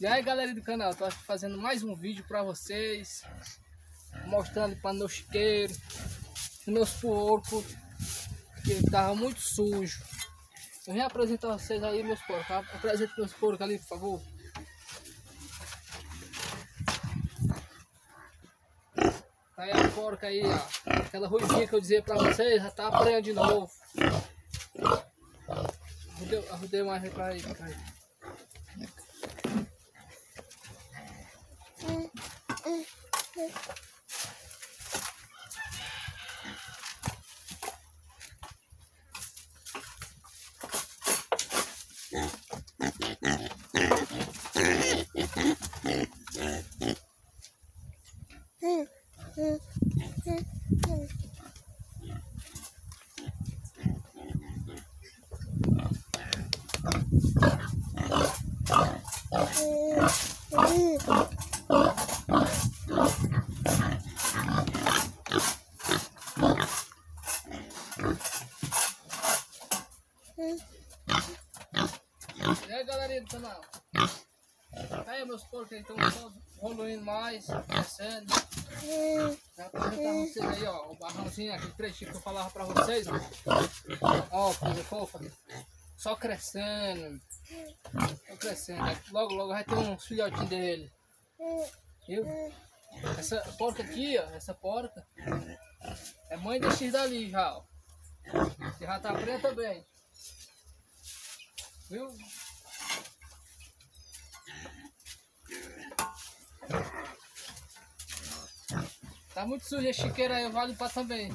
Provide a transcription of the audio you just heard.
E aí galera do canal, tô aqui fazendo mais um vídeo pra vocês, mostrando para meu chiqueiro, meus porcos, que tava muito sujo. Eu vim apresentar vocês aí meus porcos, tá? Apresente meus porcos ali, por favor. Tá aí a porca aí, ó. Aquela ruivinha que eu dizia pra vocês, já tá apanhando de novo. Arrudei mais pra aí, E aí galerinha do canal, aí meus porcos estão todos evoluindo mais, crescendo. Já apresentar vocês aí, ó, o barrãozinho, aquele trechinho que eu falava pra vocês, ó, coisa fofa, só crescendo, logo logo vai ter uns filhotinhos dele, viu? Essa porca aqui, ó, essa porca é mãe desses dali já, ó, que já tá preta também, viu? Tá muito suja a chiqueira aí, vale pra também.